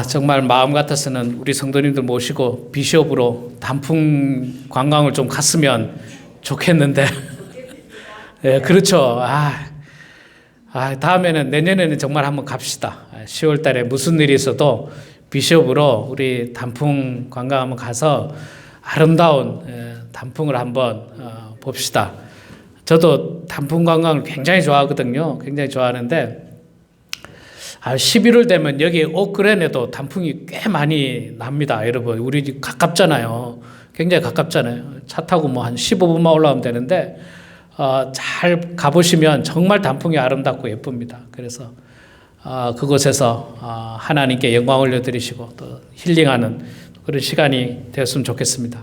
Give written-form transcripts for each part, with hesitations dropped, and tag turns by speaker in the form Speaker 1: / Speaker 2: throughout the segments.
Speaker 1: 정말 마음 같아서는 우리 성도님들 모시고 비숍으로 단풍 관광을 좀 갔으면 좋겠는데. 네, 그렇죠. 다음에는 내년에는 정말 한번 갑시다. 10월 달에 무슨 일이 있어도 비숍으로 우리 단풍 관광 한번 가서 아름다운 단풍을 한번 봅시다. 저도 단풍 관광을 굉장히 좋아하거든요. 굉장히 좋아하는데 11월 되면 여기 오크랜에도 단풍이 꽤 많이 납니다. 여러분, 우리 집 가깝잖아요. 굉장히 가깝잖아요. 차 타고 뭐 한 15분만 올라오면 되는데 잘 가보시면 정말 단풍이 아름답고 예쁩니다. 그래서 그곳에서 하나님께 영광 올려드리시고 또 힐링하는 그런 시간이 되었으면 좋겠습니다.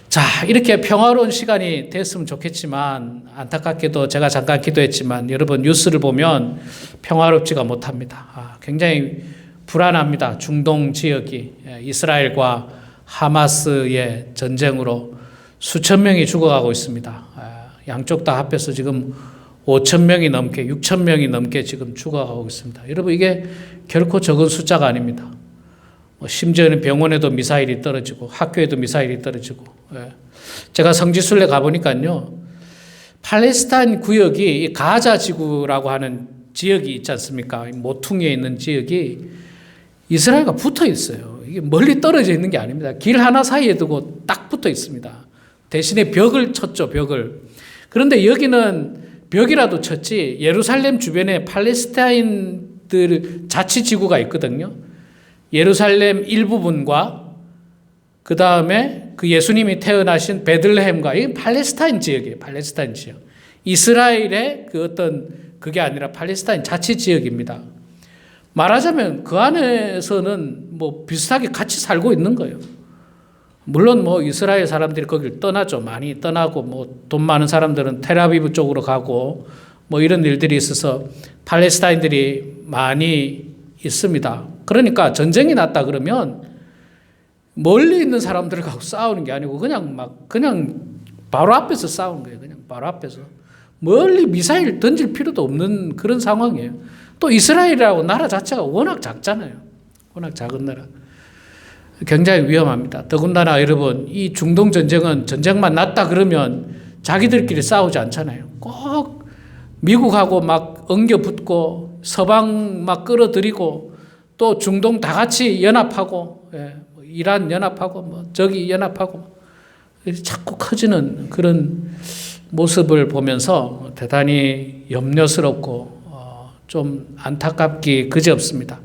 Speaker 1: 자, 이렇게 평화로운 시간이 됐으면 좋겠지만 안타깝게도 제가 잠깐 기도했지만 여러분 뉴스를 보면 평화롭지가 못합니다. 굉장히 불안합니다. 중동 지역이 이스라엘과 하마스의 전쟁으로 수천 명이 죽어가고 있습니다. 양쪽 다 합해서 지금 5천 명이 넘게 6천 명이 넘게 지금 죽어가고 있습니다. 여러분, 이게 결코 적은 숫자가 아닙니다. 심지어는 병원에도 미사일이 떨어지고 학교에도 미사일이 떨어지고. 제가 성지순례 가보니까요, 팔레스타인 구역이 가자 지구라고 하는 지역이 있지 않습니까? 모퉁이에 있는 지역이 이스라엘과 붙어 있어요. 이게 멀리 떨어져 있는 게 아닙니다. 길 하나 사이에 두고 딱 붙어 있습니다. 대신에 벽을 쳤죠, 벽을. 그런데 여기는 벽이라도 쳤지 예루살렘 주변에 팔레스타인들 자치지구가 있거든요. 예루살렘 일부분과 그 다음에 그 예수님이 태어나신 베들레헴과 이 팔레스타인 지역이에요. 팔레스타인 지역. 이스라엘의 그 어떤 그게 아니라 팔레스타인 자치 지역입니다. 말하자면 그 안에서는 뭐 비슷하게 같이 살고 있는 거예요. 물론 뭐 이스라엘 사람들이 거기를 떠나죠. 많이 떠나고 뭐 돈 많은 사람들은 텔아비브 쪽으로 가고 뭐 이런 일들이 있어서 팔레스타인들이 많이 있습니다. 그러니까 전쟁이 났다 그러면 멀리 있는 사람들을 갖고 싸우는 게 아니고 그냥 바로 앞에서 싸우는 거예요. 그냥 바로 앞에서. 멀리 미사일 던질 필요도 없는 그런 상황이에요. 또 이스라엘이라고 나라 자체가 워낙 작잖아요. 워낙 작은 나라. 굉장히 위험합니다. 더군다나 여러분, 이 중동 전쟁은 전쟁만 났다 그러면 자기들끼리 싸우지 않잖아요. 꼭 미국하고 막 엉겨붙고 서방 막 끌어들이고 또 중동 다 같이 연합하고, 이란 연합하고 뭐 저기 연합하고 자꾸 커지는 그런 모습을 보면서 대단히 염려스럽고 좀 안타깝기 그지없습니다.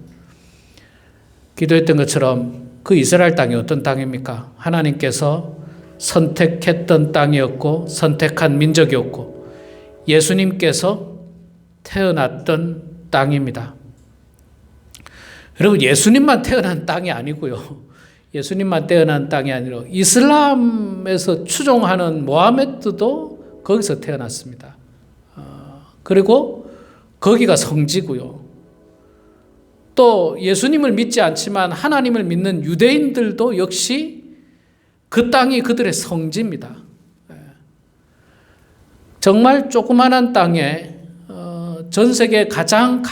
Speaker 1: 기도했던 것처럼 그 이스라엘 땅이 어떤 땅입니까? 하나님께서 선택했던 땅이었고 선택한 민족이었고 예수님께서 태어났던 땅입니다. 여러분, 예수님만 태어난 땅이 아니고요. 예수님만 태어난 땅이 아니라 이슬람에서 추종하는 모하메드도 거기서 태어났습니다. 그리고 거기가 성지고요. 또 예수님을 믿지 않지만 하나님을 믿는 유대인들도 역시 그 땅이 그들의 성지입니다. 정말 조그마한 땅에 전 세계 가장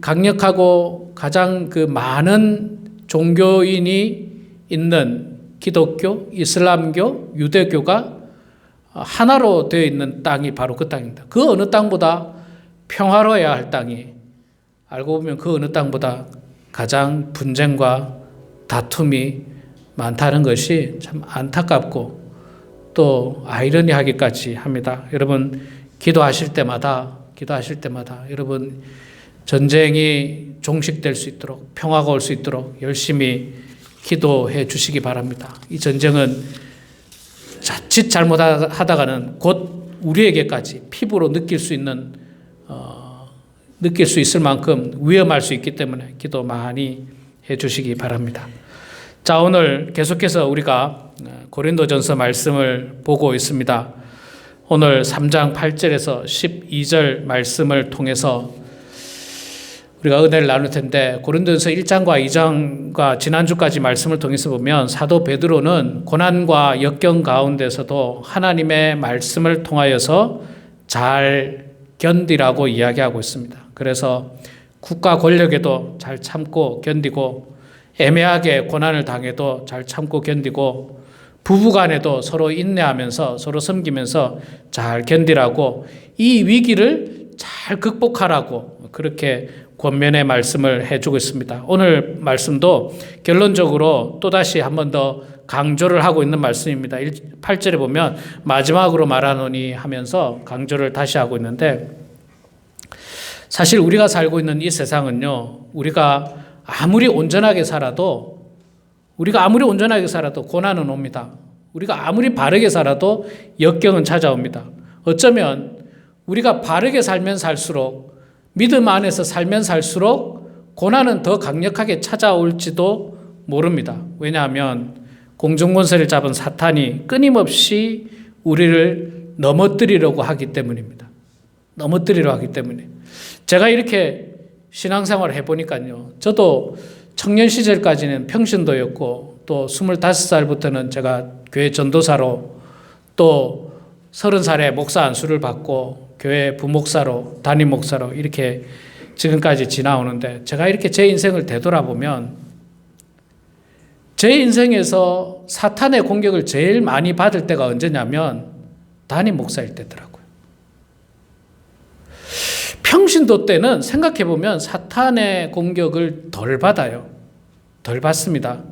Speaker 1: 강력하고 가장 그 많은 종교인이 있는 기독교, 이슬람교, 유대교가 하나로 되어 있는 땅이 바로 그 땅입니다. 그 어느 땅보다 평화로워야 할 땅이, 알고 보면 그 어느 땅보다 가장 분쟁과 다툼이 많다는 것이 참 안타깝고 또 아이러니하기까지 합니다. 여러분, 기도하실 때마다 여러분, 전쟁이 종식될 수 있도록, 평화가 올 수 있도록 열심히 기도해 주시기 바랍니다. 이 전쟁은 자칫 잘못하다가는 곧 우리에게까지 피부로 느낄 수 있을 만큼 위험할 수 있기 때문에 기도 많이 해 주시기 바랍니다. 자, 오늘 계속해서 우리가 고린도전서 말씀을 보고 있습니다. 오늘 3장 8절에서 12절 말씀을 통해서 우리가 은혜를 나눌 텐데, 고린도전서 1장과 2장과 지난주까지 말씀을 통해서 보면 사도 베드로는 고난과 역경 가운데서도 하나님의 말씀을 통하여서 잘 견디라고 이야기하고 있습니다. 그래서 국가 권력에도 잘 참고 견디고, 애매하게 고난을 당해도 잘 참고 견디고, 부부간에도 서로 인내하면서 서로 섬기면서 잘 견디라고, 이 위기를 잘 극복하라고 그렇게 권면의 말씀을 해주고 있습니다. 오늘 말씀도 결론적으로 또다시 한 번 더 강조를 하고 있는 말씀입니다. 8절에 보면 마지막으로 말하노니 하면서 강조를 다시 하고 있는데, 사실 우리가 살고 있는 이 세상은요, 우리가 아무리 온전하게 살아도 고난은 옵니다. 우리가 아무리 바르게 살아도 역경은 찾아옵니다. 어쩌면 우리가 바르게 살면 살수록, 믿음 안에서 살면 살수록 고난은 더 강력하게 찾아올지도 모릅니다. 왜냐하면 공중권세를 잡은 사탄이 끊임없이 우리를 넘어뜨리려고 하기 때문입니다. 넘어뜨리려고 하기 때문에. 제가 이렇게 신앙생활을 해보니까요, 저도 청년 시절까지는 평신도였고, 또 25살부터는 제가 교회 전도사로, 또 30살에 목사 안수를 받고 교회 부목사로, 담임 목사로 이렇게 지금까지 지나오는데, 제가 이렇게 제 인생을 되돌아보면 제 인생에서 사탄의 공격을 제일 많이 받을 때가 언제냐면 담임 목사일 때더라고요. 평신도 때는 생각해보면 사탄의 공격을 덜 받아요. 덜 받습니다.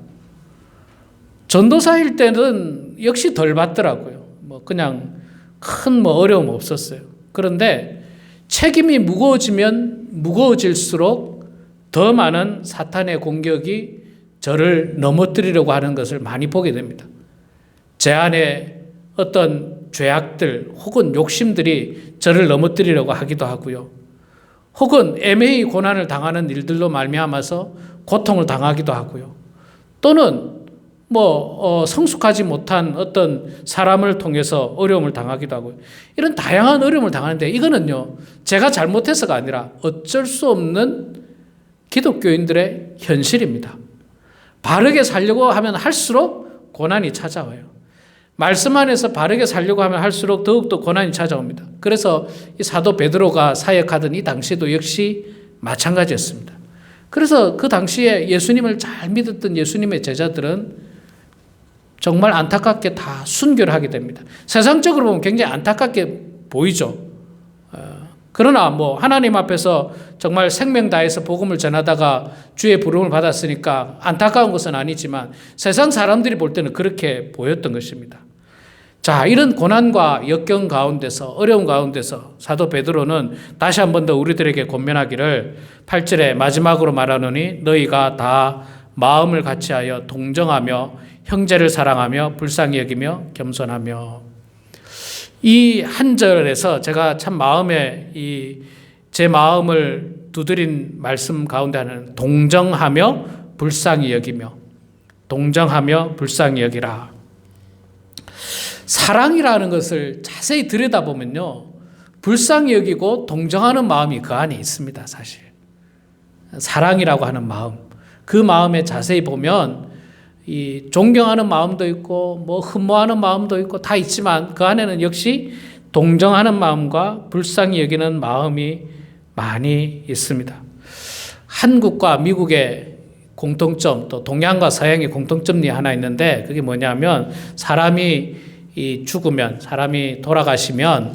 Speaker 1: 전도사일 때는 역시 덜 받더라고요. 그냥 큰 어려움 없었어요. 그런데 책임이 무거워지면 무거워질수록 더 많은 사탄의 공격이 저를 넘어뜨리려고 하는 것을 많이 보게 됩니다. 제 안에 어떤 죄악들 혹은 욕심들이 저를 넘어뜨리려고 하기도 하고요. 혹은 애매히 고난을 당하는 일들로 말미암아서 고통을 당하기도 하고요. 또는 성숙하지 못한 어떤 사람을 통해서 어려움을 당하기도 하고요. 이런 다양한 어려움을 당하는데, 이거는요, 제가 잘못해서가 아니라 어쩔 수 없는 기독교인들의 현실입니다. 바르게 살려고 하면 할수록 고난이 찾아와요. 말씀 안에서 바르게 살려고 하면 할수록 더욱더 고난이 찾아옵니다. 그래서 이 사도 베드로가 사역하던 이 당시에도 역시 마찬가지였습니다. 그래서 그 당시에 예수님을 잘 믿었던 예수님의 제자들은 정말 안타깝게 다 순교를 하게 됩니다. 세상적으로 보면 굉장히 안타깝게 보이죠. 그러나 하나님 앞에서 정말 생명 다해서 복음을 전하다가 주의 부름을 받았으니까 안타까운 것은 아니지만 세상 사람들이 볼 때는 그렇게 보였던 것입니다. 자, 이런 고난과 역경 가운데서, 어려움 가운데서 사도 베드로는 다시 한 번 더 우리들에게 권면하기를 8절에 마지막으로 말하노니 너희가 다 마음을 같이하여 동정하며 형제를 사랑하며 불쌍히 여기며 겸손하며. 이 한 절에서 제가 참 마음에 제 마음을 두드린 말씀 가운데 하나는 동정하며 불쌍히 여기며, 동정하며 불쌍히 여기라. 사랑이라는 것을 자세히 들여다보면요, 불쌍히 여기고 동정하는 마음이 그 안에 있습니다. 사실 사랑이라고 하는 마음, 그 마음에 자세히 보면 이 존경하는 마음도 있고 흠모하는 마음도 있고 다 있지만, 그 안에는 역시 동정하는 마음과 불쌍히 여기는 마음이 많이 있습니다. 한국과 미국의 공통점, 또 동양과 서양의 공통점이 하나 있는데, 그게 뭐냐면 사람이 죽으면, 사람이 돌아가시면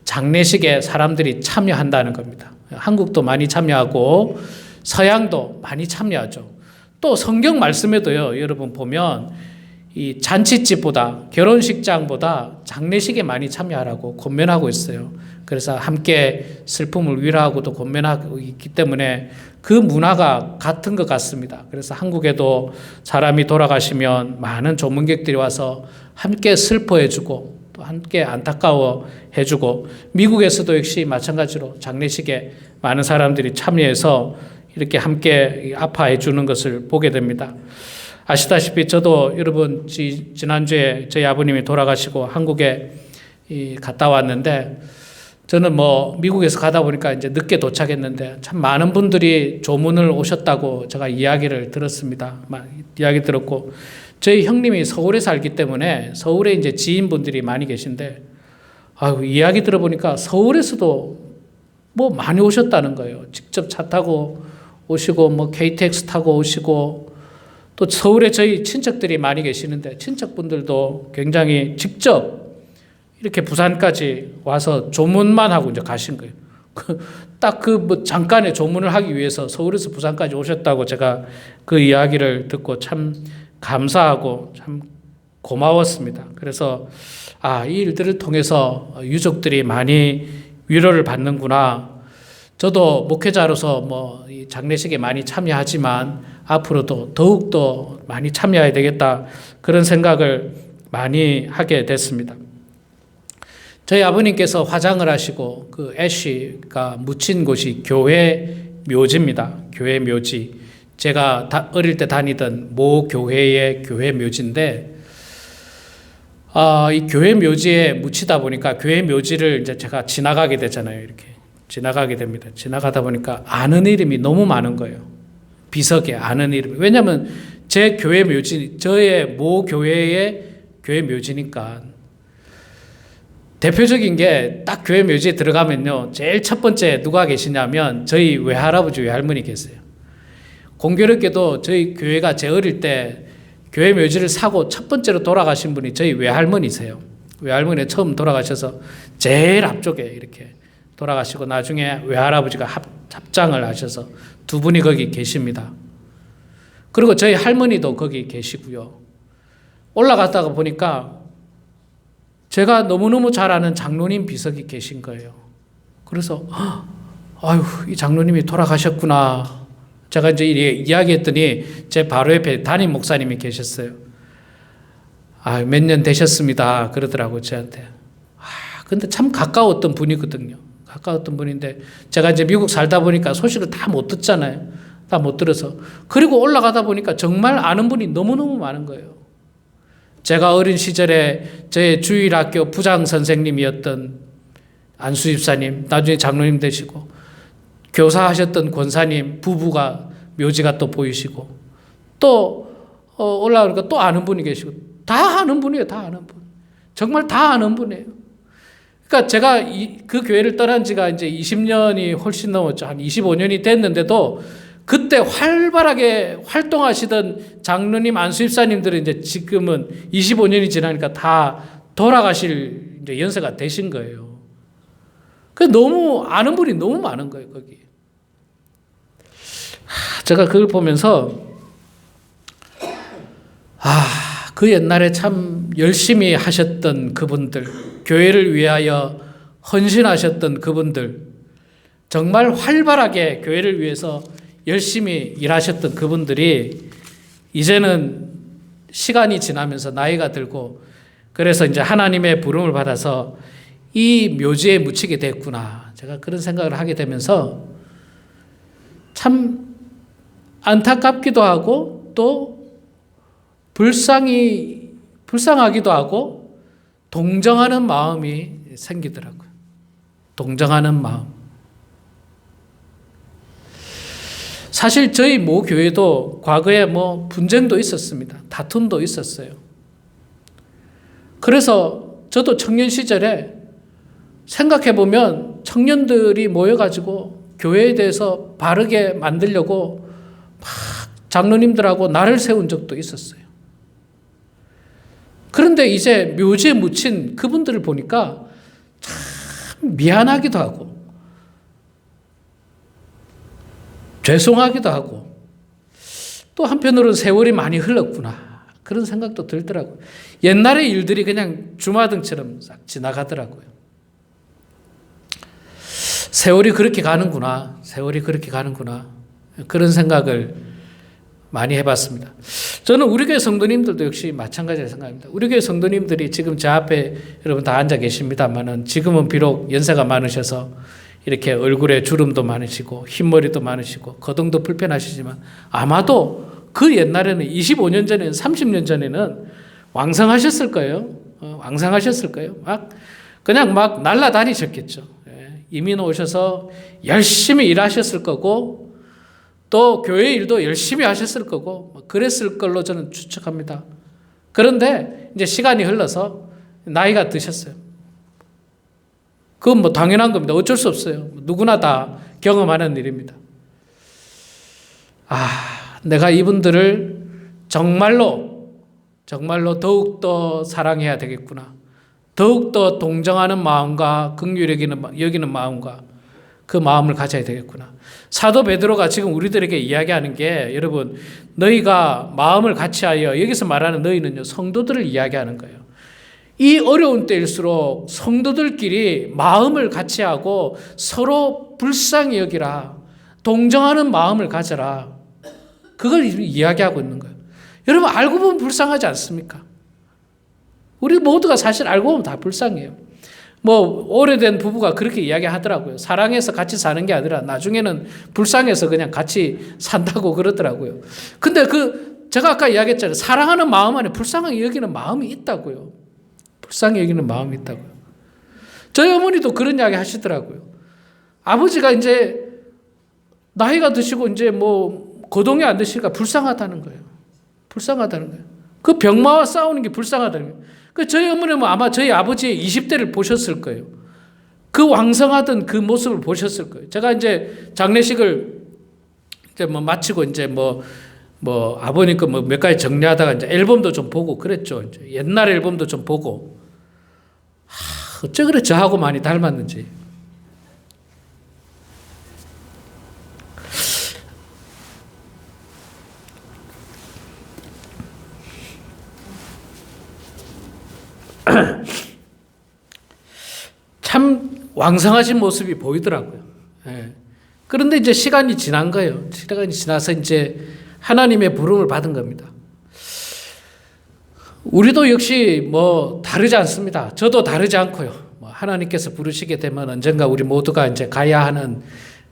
Speaker 1: 장례식에 사람들이 참여한다는 겁니다. 한국도 많이 참여하고 서양도 많이 참여하죠. 또 성경 말씀에도요, 여러분 보면 이 잔치집보다, 결혼식장보다 장례식에 많이 참여하라고 권면하고 있어요. 그래서 함께 슬픔을 위로하고도 권면하고 있기 때문에 그 문화가 같은 것 같습니다. 그래서 한국에도 사람이 돌아가시면 많은 조문객들이 와서 함께 슬퍼해주고 또 함께 안타까워해주고, 미국에서도 역시 마찬가지로 장례식에 많은 사람들이 참여해서 이렇게 함께 아파해 주는 것을 보게 됩니다. 아시다시피 저도 여러분 지난주에 저희 아버님이 돌아가시고 한국에 갔다 왔는데, 저는 미국에서 가다 보니까 이제 늦게 도착했는데 참 많은 분들이 조문을 오셨다고 제가 이야기를 들었습니다. 이야기 들었고, 저희 형님이 서울에 살기 때문에 서울에 이제 지인분들이 많이 계신데, 이야기 들어보니까 서울에서도 뭐 많이 오셨다는 거예요. 직접 차 타고 오시고 뭐 KTX 타고 오시고 또 서울에 저희 친척들이 많이 계시는데 친척분들도 굉장히 직접 이렇게 부산까지 와서 조문만 하고 이제 가신 거예요. 딱 그 뭐 잠깐의 조문을 하기 위해서 서울에서 부산까지 오셨다고 제가 그 이야기를 듣고 참 감사하고 참 고마웠습니다. 그래서 이 일들을 통해서 유족들이 많이 위로를 받는구나. 저도 목회자로서 뭐 이 장례식에 많이 참여하지만 앞으로도 더욱더 많이 참여해야 되겠다. 그런 생각을 많이 하게 됐습니다. 저희 아버님께서 화장을 하시고 그 애쉬가 묻힌 곳이 교회 묘지입니다. 교회 묘지. 제가 어릴 때 다니던 모 교회의 교회 묘지인데 이 교회 묘지에 묻히다 보니까 교회 묘지를 이제 제가 지나가게 되잖아요. 이렇게 지나가게 됩니다. 지나가다 보니까 아는 이름이 너무 많은 거예요. 비석에 아는 이름. 왜냐하면 제 교회 묘지, 저의 모 교회의 교회 묘지니까. 대표적인 게 딱 교회 묘지에 들어가면요. 제일 첫 번째 누가 계시냐면 저희 외할아버지 외할머니 계세요. 공교롭게도 저희 교회가 제 어릴 때 교회 묘지를 사고 첫 번째로 돌아가신 분이 저희 외할머니세요. 외할머니가 처음 돌아가셔서 제일 앞쪽에 이렇게 돌아가시고 나중에 외할아버지가 합장을 하셔서 두 분이 거기 계십니다. 그리고 저희 할머니도 거기 계시고요. 올라갔다가 보니까 제가 너무너무 잘 아는 장로님 비석이 계신 거예요. 그래서 아유, 이 장로님이 돌아가셨구나. 제가 이제 이야기했더니 제 바로 옆에 담임 목사님이 계셨어요. 몇 년 되셨습니다. 그러더라고요, 저한테. 근데 참 가까웠던 분이거든요. 가까웠던 분인데 제가 이제 미국 살다 보니까 소식을 다 못 듣잖아요. 다 못 들어서. 그리고 올라가다 보니까 정말 아는 분이 너무너무 많은 거예요. 제가 어린 시절에 저의 주일학교 부장 선생님이었던 안수 집사님, 나중에 장로님 되시고 교사하셨던 권사님 부부가 묘지가 또 보이시고 또 올라오니까 또 아는 분이 계시고 다 아는 분이에요. 다 아는 분. 정말 다 아는 분이에요. 그러니까 제가 그 교회를 떠난 지가 이제 20년이 훨씬 넘었죠. 한 25년이 됐는데도 그때 활발하게 활동하시던 장로님, 안수집사님들은 이제 지금은 25년이 지나니까 다 돌아가실 이제 연세가 되신 거예요. 그 너무 아는 분이 너무 많은 거예요, 거기. 제가 그걸 보면서 그 옛날에 참 열심히 하셨던 그분들, 교회를 위하여 헌신하셨던 그분들, 정말 활발하게 교회를 위해서 열심히 일하셨던 그분들이 이제는 시간이 지나면서 나이가 들고 그래서 이제 하나님의 부름을 받아서 이 묘지에 묻히게 됐구나. 제가 그런 생각을 하게 되면서 참 안타깝기도 하고 또 불쌍하기도 하고 동정하는 마음이 생기더라고요. 동정하는 마음. 사실 저희 모 교회도 과거에 뭐 분쟁도 있었습니다. 다툼도 있었어요. 그래서 저도 청년 시절에 생각해보면 청년들이 모여가지고 교회에 대해서 바르게 만들려고 막 장로님들하고 날을 세운 적도 있었어요. 그런데 이제 묘지에 묻힌 그분들을 보니까 참 미안하기도 하고 죄송하기도 하고 또 한편으로는 세월이 많이 흘렀구나 그런 생각도 들더라고요. 옛날의 일들이 그냥 주마등처럼 싹 지나가더라고요. 세월이 그렇게 가는구나. 세월이 그렇게 가는구나. 그런 생각을 많이 해봤습니다. 저는 우리 교회 성도님들도 역시 마찬가지라 생각합니다. 우리 교회 성도님들이 지금 제 앞에 여러분 다 앉아 계십니다만은 지금은 비록 연세가 많으셔서 이렇게 얼굴에 주름도 많으시고 흰머리도 많으시고 거동도 불편하시지만 아마도 그 옛날에는 25년 전에는 30년 전에는 왕성하셨을 거예요. 왕성하셨을 거예요. 그냥 막 날아다니셨겠죠. 이민 오셔서 열심히 일하셨을 거고 또 교회 일도 열심히 하셨을 거고 그랬을 걸로 저는 추측합니다. 그런데 이제 시간이 흘러서 나이가 드셨어요. 그건 뭐 당연한 겁니다. 어쩔 수 없어요. 누구나 다 경험하는 일입니다. 내가 이분들을 정말로 더욱더 사랑해야 되겠구나. 더욱더 동정하는 마음과 긍휼히 여기는 마음과 그 마음을 가져야 되겠구나. 사도 베드로가 지금 우리들에게 이야기하는 게, 여러분, 너희가 마음을 같이하여, 여기서 말하는 너희는요, 성도들을 이야기하는 거예요. 이 어려운 때일수록 성도들끼리 마음을 같이하고 서로 불쌍히 여기라. 동정하는 마음을 가져라. 그걸 이야기하고 있는 거예요. 여러분, 알고 보면 불쌍하지 않습니까? 우리 모두가 사실 알고 보면 다 불쌍해요. 뭐 오래된 부부가 그렇게 이야기하더라고요. 사랑해서 같이 사는 게 아니라 나중에는 불쌍해서 그냥 같이 산다고 그러더라고요. 근데 제가 아까 이야기했잖아요. 사랑하는 마음 안에 불쌍하게 여기는 마음이 있다고요. 불쌍히 여기는 마음이 있다고요. 저희 어머니도 그런 이야기 하시더라고요. 아버지가 이제 나이가 드시고 이제 뭐 거동이 안 되시니까 불쌍하다는 거예요. 불쌍하다는 거예요. 그 병마와 싸우는 게 불쌍하다는 거예요. 저희 어머니는 아마 저희 아버지의 20대를 보셨을 거예요. 그 왕성하던 그 모습을 보셨을 거예요. 제가 이제 장례식을 이제 뭐 마치고 이제 뭐 아버님 거 뭐 몇 가지 정리하다가 이제 앨범도 좀 보고 그랬죠. 이제 옛날 앨범도 좀 보고. 어째 그래 저하고 많이 닮았는지. 참 왕성하신 모습이 보이더라고요. 예. 그런데 이제 시간이 지난 거예요. 시간이 지나서 이제 하나님의 부름을 받은 겁니다. 우리도 역시 뭐 다르지 않습니다. 저도 다르지 않고요. 뭐 하나님께서 부르시게 되면 언젠가 우리 모두가 이제 가야 하는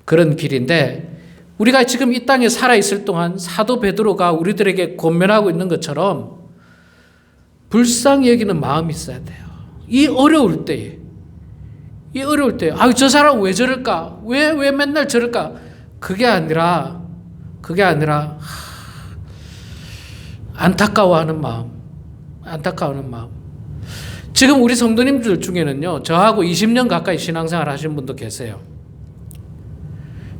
Speaker 1: 그런 길인데, 우리가 지금 이 땅에 살아 있을 동안 사도 베드로가 우리들에게 권면하고 있는 것처럼 불쌍히 여기는 마음이 있어야 돼요. 이 어려울 때에, 저 사람 왜 저럴까? 왜 맨날 저럴까? 그게 아니라 안타까워하는 마음. 지금 우리 성도님들 중에는요, 저하고 20년 가까이 신앙생활 하신 분도 계세요.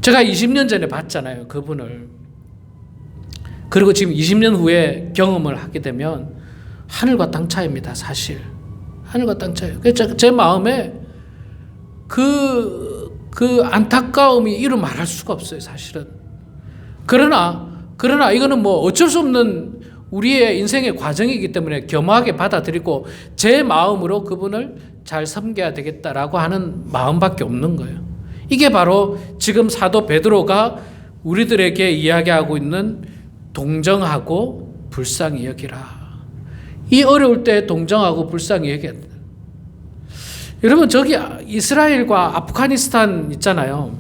Speaker 1: 제가 20년 전에 봤잖아요, 그분을. 그리고 지금 20년 후에 경험을 하게 되면 하늘과 땅 차이입니다, 사실. 하늘과 땅 차이. 그래서 제 마음에 그 안타까움이 이루 말할 수가 없어요, 사실은. 그러나 이거는 뭐 어쩔 수 없는 우리의 인생의 과정이기 때문에 겸허하게 받아들이고 제 마음으로 그분을 잘 섬겨야 되겠다라고 하는 마음밖에 없는 거예요. 이게 바로 지금 사도 베드로가 우리들에게 이야기하고 있는 동정하고 불쌍히 여기라. 이 어려울 때 동정하고 불쌍히 여겨야 된다. 여러분, 저기 이스라엘과 아프가니스탄 있잖아요.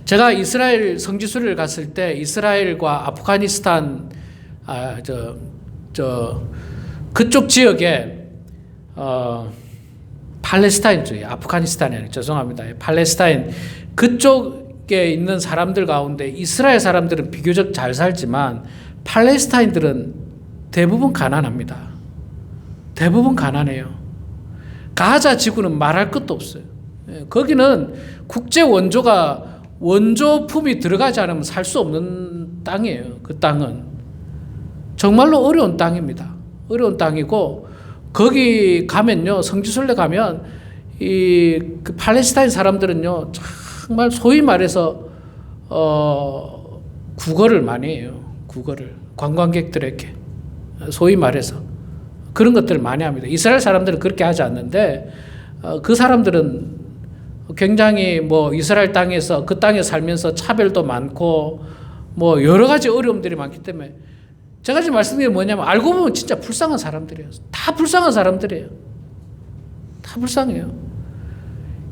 Speaker 1: 제가 이스라엘 성지순례를 갔을 때 이스라엘과 아프가니스탄 그쪽 지역에 팔레스타인주의, 아프가니스탄이 아니라 죄송합니다. 팔레스타인 그쪽에 있는 사람들 가운데 이스라엘 사람들은 비교적 잘 살지만 팔레스타인들은 대부분 가난합니다. 대부분 가난해요. 가자 지구는 말할 것도 없어요. 거기는 국제 원조품이 들어가지 않으면 살 수 없는 땅이에요. 그 땅은 정말로 어려운 땅입니다. 어려운 땅이고, 거기 가면요, 성지순례 가면 그 팔레스타인 사람들은요, 정말 소위 말해서 구걸을 많이 해요. 구걸을 관광객들에게 소위 말해서 그런 것들을 많이 합니다. 이스라엘 사람들은 그렇게 하지 않는데 그 사람들은 굉장히 뭐 이스라엘 땅에서 그 땅에 살면서 차별도 많고 뭐 여러 가지 어려움들이 많기 때문에 제가 지금 말씀드린 게 뭐냐면, 알고 보면 진짜 불쌍한 사람들이에요. 다 불쌍한 사람들이에요. 다 불쌍해요.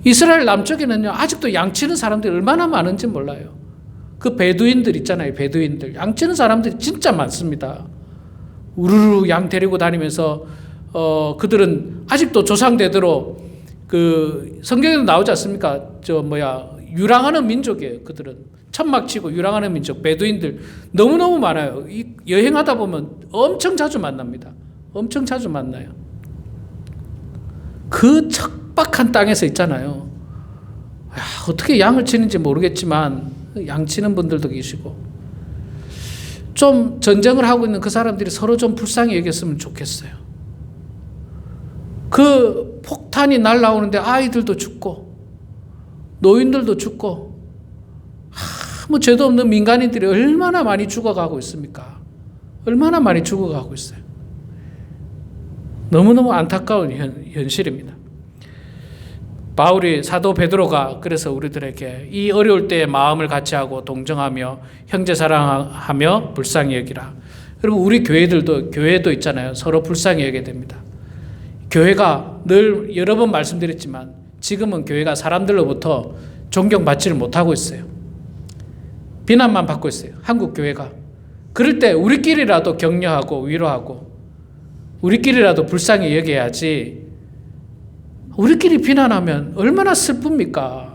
Speaker 1: 이스라엘 남쪽에는요, 아직도 양치는 사람들이 얼마나 많은지 몰라요. 그 베두인들 있잖아요. 베두인들. 양치는 사람들이 진짜 많습니다. 우르르 양 데리고 다니면서 그들은 아직도 조상대대로 그 성경에도 나오지 않습니까? 유랑하는 민족이에요. 그들은 천막 치고 유랑하는 민족, 베두인들 너무너무 많아요. 여행하다 보면 엄청 자주 만납니다. 엄청 자주 만나요. 그 척박한 땅에서 있잖아요. 어떻게 양을 치는지 모르겠지만 양 치는 분들도 계시고, 좀 전쟁을 하고 있는 그 사람들이 서로 좀 불쌍히 여겼으면 좋겠어요. 그 폭탄이 날아오는데 아이들도 죽고 노인들도 죽고 아무 죄도 없는 민간인들이 얼마나 많이 죽어가고 있습니까? 얼마나 많이 죽어가고 있어요. 너무너무 안타까운 현실입니다. 바울이, 사도 베드로가 그래서 우리들에게 이 어려울 때의 마음을 같이 하고 동정하며 형제 사랑하며 불쌍히 여기라. 그리고 우리 교회도 있잖아요. 서로 불쌍히 여겨야 됩니다. 교회가 늘 여러 번 말씀드렸지만 지금은 교회가 사람들로부터 존경받지를 못하고 있어요. 비난만 받고 있어요. 한국 교회가. 그럴 때 우리끼리라도 격려하고 위로하고 우리끼리라도 불쌍히 여겨야지, 우리끼리 비난하면 얼마나 슬픕니까?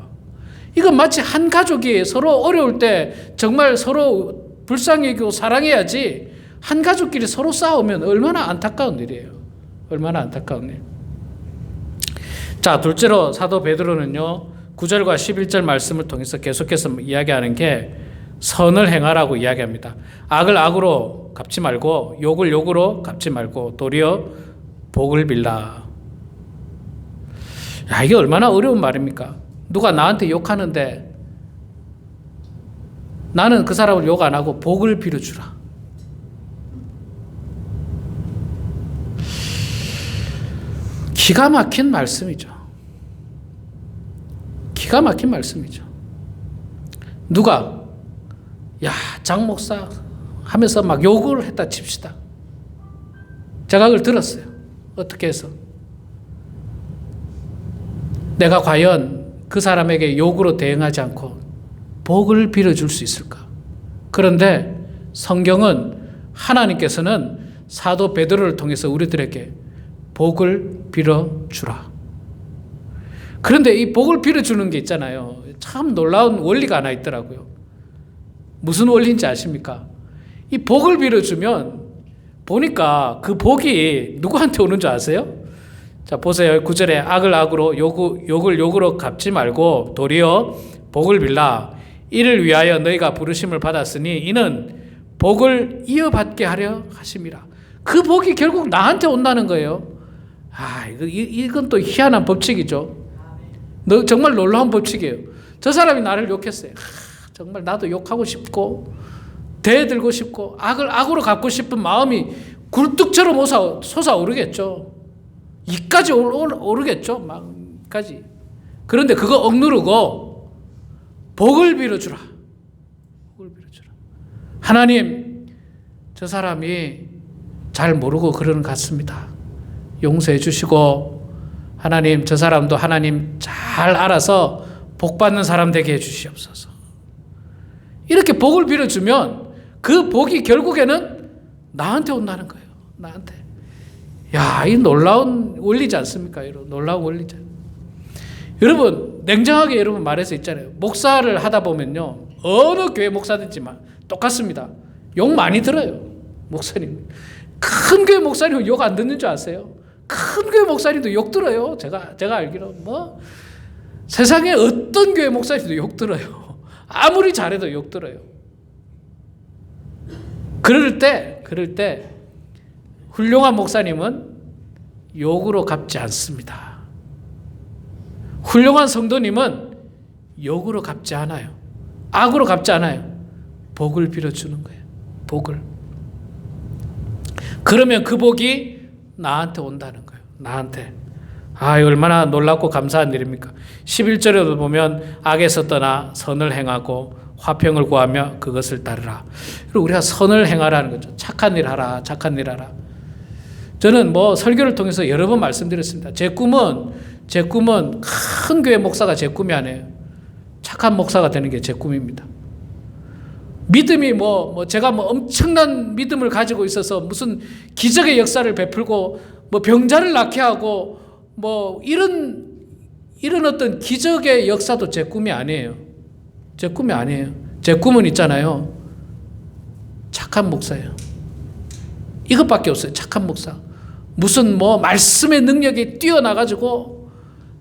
Speaker 1: 이건 마치 한 가족이 서로 어려울 때 정말 서로 불쌍히 여기고 사랑해야지, 한 가족끼리 서로 싸우면 얼마나 안타까운 일이에요. 얼마나 안타까운 일. 자, 둘째로 사도 베드로는요, 9절과 11절 말씀을 통해서 계속해서 이야기하는 게 선을 행하라고 이야기합니다. 악을 악으로 갚지 말고 욕을 욕으로 갚지 말고 도리어 복을 빌라. 야, 이게 얼마나 어려운 말입니까? 누가 나한테 욕하는데 나는 그 사람을 욕 안 하고 복을 빌어주라. 기가 막힌 말씀이죠. 기가 막힌 말씀이죠. 누가 야, 장 목사 하면서 막 욕을 했다 칩시다. 제가 그걸 들었어요. 어떻게 해서? 내가 과연 그 사람에게 욕으로 대응하지 않고 복을 빌어줄 수 있을까? 그런데 성경은, 하나님께서는 사도 베드로를 통해서 우리들에게 복을 빌어주라. 그런데 이 복을 빌어주는 게 있잖아요. 참 놀라운 원리가 하나 있더라고요. 무슨 원리인지 아십니까? 이 복을 빌어주면 보니까 그 복이 누구한테 오는 줄 아세요? 자, 보세요. 9절에 악을 악으로 욕을 욕으로 갚지 말고 도리어 복을 빌라. 이를 위하여 너희가 부르심을 받았으니 이는 복을 이어받게 하려 하심이라. 그 복이 결국 나한테 온다는 거예요. 이건 또 희한한 법칙이죠. 정말 놀라운 법칙이에요. 저 사람이 나를 욕했어요. 정말 나도 욕하고 싶고 대들고 싶고 악을 악으로 갚고 싶은 마음이 굴뚝처럼 솟아오르겠죠. 이까지 오르겠죠. 막까지. 그런데 그거 억누르고 복을 빌어주라. 복을 빌어주라. 하나님, 저 사람이 잘 모르고 그러는 것 같습니다. 용서해 주시고 하나님, 저 사람도 하나님 잘 알아서 복 받는 사람 되게 해 주시옵소서. 이렇게 복을 빌어주면 그 복이 결국에는 나한테 온다는 거예요. 나한테. 야, 이 놀라운 원리지 않습니까? 놀라운 원리죠. 여러분, 냉정하게 여러분 말해서 있잖아요. 목사를 하다 보면요, 어느 교회 목사든지만 똑같습니다. 욕 많이 들어요. 목사님. 큰 교회 목사님은 욕 안 듣는 줄 아세요? 큰 교회 목사님도 욕 들어요. 제가 알기로 세상에 어떤 교회 목사님도 욕 들어요. 아무리 잘해도 욕 들어요. 그럴 때 훌륭한 목사님은 욕으로 갚지 않습니다. 훌륭한 성도님은 욕으로 갚지 않아요. 악으로 갚지 않아요. 복을 빌어주는 거예요. 복을. 그러면 그 복이 나한테 온다는 거예요. 나한테. 얼마나 놀랍고 감사한 일입니까? 11절에도 보면 악에서 떠나 선을 행하고 화평을 구하며 그것을 따르라. 그리고 우리가 선을 행하라는 거죠. 착한 일 하라. 착한 일 하라. 저는 설교를 통해서 여러 번 말씀드렸습니다. 제 꿈은 큰 교회 목사가 제 꿈이 아니에요. 착한 목사가 되는 게 제 꿈입니다. 믿음이 제가 엄청난 믿음을 가지고 있어서 무슨 기적의 역사를 베풀고 병자를 낫게 하고 이런 어떤 기적의 역사도 제 꿈이 아니에요. 제 꿈이 아니에요. 제 꿈은 있잖아요. 착한 목사예요. 이것밖에 없어요. 착한 목사. 무슨 말씀의 능력이 뛰어나가지고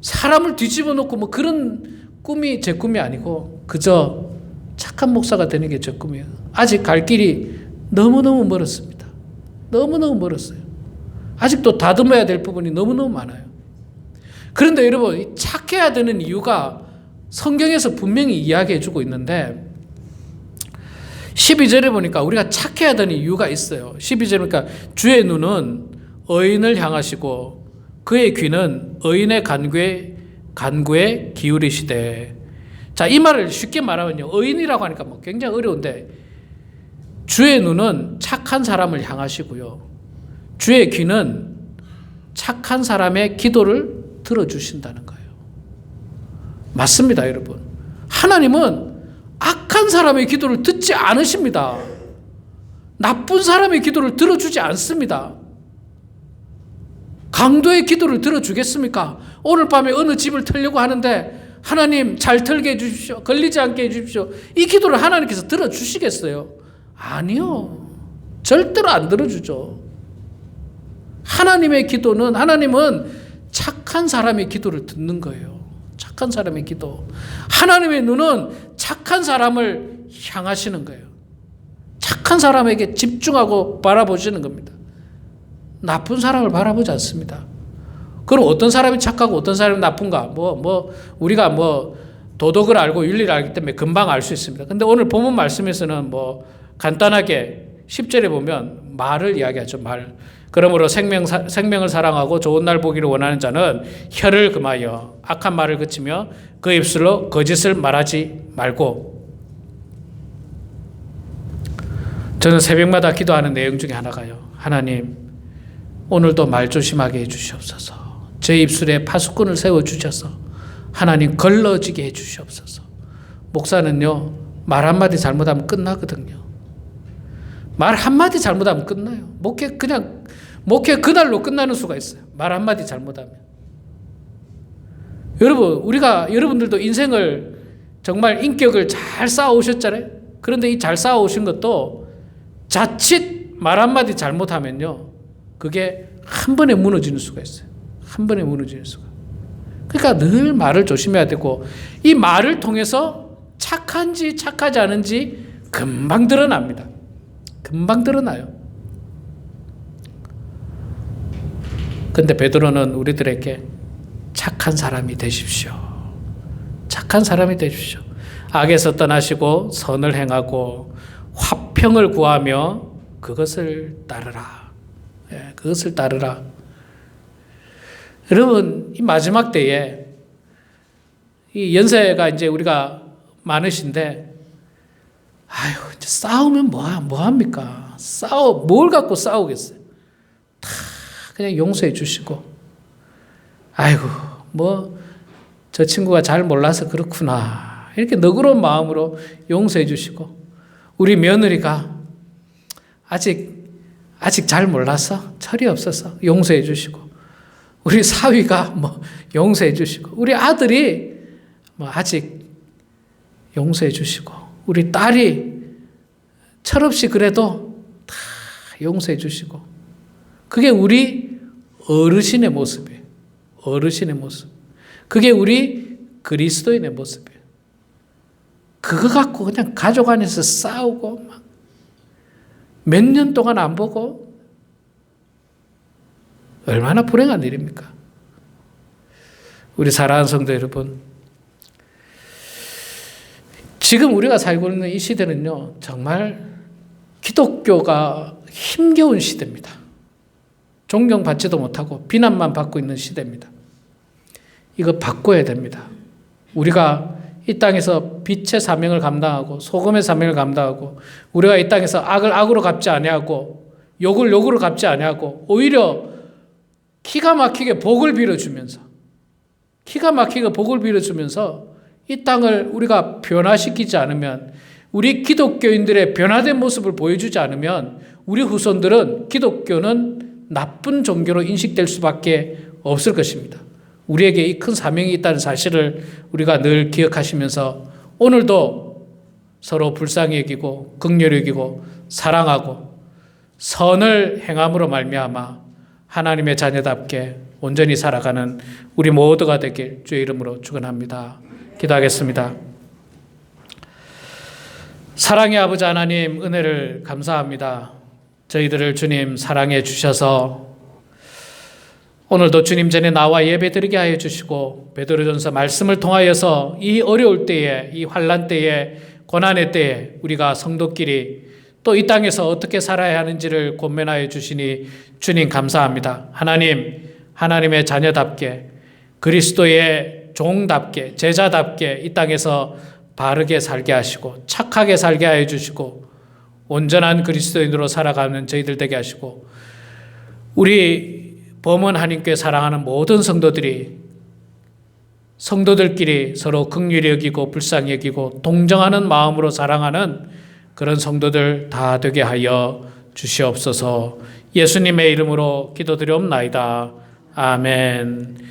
Speaker 1: 사람을 뒤집어 놓고 뭐 그런 꿈이 제 꿈이 아니고 그저 착한 목사가 되는 게 제 꿈이에요. 아직 갈 길이 너무너무 멀었습니다. 너무너무 멀었어요. 아직도 다듬어야 될 부분이 너무너무 많아요. 그런데 여러분, 착해야 되는 이유가 성경에서 분명히 이야기해 주고 있는데 12절에 보니까 우리가 착해야 되는 이유가 있어요. 12절에 보니까 주의 눈은 의인을 향하시고 그의 귀는 의인의 간구에 기울이시되. 자, 이 말을 쉽게 말하면요, 의인이라고 하니까 뭐 굉장히 어려운데 주의 눈은 착한 사람을 향하시고요, 주의 귀는 착한 사람의 기도를 들어주신다는 거예요. 맞습니다, 여러분. 하나님은 악한 사람의 기도를 듣지 않으십니다. 나쁜 사람의 기도를 들어주지 않습니다. 강도의 기도를 들어주겠습니까? 오늘 밤에 어느 집을 털려고 하는데 하나님 잘 털게 해주십시오. 걸리지 않게 해주십시오. 이 기도를 하나님께서 들어주시겠어요? 아니요. 절대로 안 들어주죠. 하나님의 기도는, 하나님은 착한 사람의 기도를 듣는 거예요. 착한 사람의 기도. 하나님의 눈은 착한 사람을 향하시는 거예요. 착한 사람에게 집중하고 바라보시는 겁니다. 나쁜 사람을 바라보지 않습니다. 그럼 어떤 사람이 착하고 어떤 사람이 나쁜가? 우리가 도덕을 알고 윤리를 알기 때문에 금방 알 수 있습니다. 근데 오늘 본문 말씀에서는 간단하게 10절에 보면 말을 이야기하죠. 말. 그러므로 생명을 사랑하고 좋은 날 보기를 원하는 자는 혀를 금하여 악한 말을 그치며 그 입술로 거짓을 말하지 말고. 저는 새벽마다 기도하는 내용 중에 하나가요, 하나님 오늘도 말 조심하게 해주시옵소서. 제 입술에 파수꾼을 세워주셔서 하나님 걸러지게 해주시옵소서. 목사는요, 말 한마디 잘못하면 끝나거든요. 말 한마디 잘못하면 끝나요. 목회 그날로 끝나는 수가 있어요. 말 한마디 잘못하면. 여러분들도 인생을 정말 인격을 잘 쌓아오셨잖아요. 그런데 이 잘 쌓아오신 것도 자칫 말 한마디 잘못하면요, 그게 한 번에 무너지는 수가 있어요. 한 번에 무너지는 수가. 그러니까 늘 말을 조심해야 되고, 이 말을 통해서 착한지 착하지 않은지 금방 드러납니다. 금방 드러나요. 근데 베드로는 우리들에게 착한 사람이 되십시오. 착한 사람이 되십시오. 악에서 떠나시고 선을 행하고 화평을 구하며 그것을 따르라. 그것을 따르라. 여러분, 이 마지막 때에 이 연세가 이제 우리가 많으신데, 이제 싸우면 뭐합니까? 뭘 갖고 싸우겠어요? 다 그냥 용서해 주시고, 저 친구가 잘 몰라서 그렇구나, 이렇게 너그러운 마음으로 용서해 주시고, 우리 며느리가 아직 잘 몰라서 철이 없어서 용서해 주시고, 우리 사위가 용서해 주시고, 우리 아들이 아직 용서해 주시고, 우리 딸이 철없이 그래도 다 용서해 주시고, 그게 우리 어르신의 모습이에요. 어르신의 모습. 그게 우리 그리스도인의 모습이에요. 그거 갖고 그냥 가족 안에서 싸우고 몇 년 동안 안 보고 얼마나 불행한 일입니까? 우리 사랑하는 성도 여러분, 지금 우리가 살고 있는 이 시대는요, 정말 기독교가 힘겨운 시대입니다. 존경받지도 못하고 비난만 받고 있는 시대입니다. 이거 바꿔야 됩니다. 우리가 이 땅에서 빛의 사명을 감당하고 소금의 사명을 감당하고, 우리가 이 땅에서 악을 악으로 갚지 아니하고 욕을 욕으로 갚지 아니하고, 오히려 기가 막히게 복을 빌어주면서 이 땅을 우리가 변화시키지 않으면, 우리 기독교인들의 변화된 모습을 보여주지 않으면 우리 후손들은 기독교는 나쁜 종교로 인식될 수밖에 없을 것입니다. 우리에게 이 큰 사명이 있다는 사실을 우리가 늘 기억하시면서 오늘도 서로 불쌍히 여기고 긍휼히 여기고 사랑하고 선을 행함으로 말미암아 하나님의 자녀답게 온전히 살아가는 우리 모두가 되길 주의 이름으로 축원합니다. 기도하겠습니다. 사랑의 아버지 하나님, 은혜를 감사합니다. 저희들을 주님 사랑해 주셔서 오늘도 주님 전에 나와 예배드리게 하여 주시고 베드로전서 말씀을 통하여서 이 어려울 때에, 이 환난 때에, 고난의 때에 우리가 성도끼리 또 이 땅에서 어떻게 살아야 하는지를 권면하여 주시니 주님 감사합니다. 하나님, 하나님의 자녀답게, 그리스도의 종답게, 제자답게 이 땅에서 바르게 살게 하시고 착하게 살게 하여 주시고 온전한 그리스도인으로 살아가는 저희들 되게 하시고 우리 범은 하나님께 사랑하는 모든 성도들끼리 서로 긍휼히 여기고 불쌍히 여기고 동정하는 마음으로 사랑하는 그런 성도들 다 되게 하여 주시옵소서. 예수님의 이름으로 기도드리옵나이다. 아멘.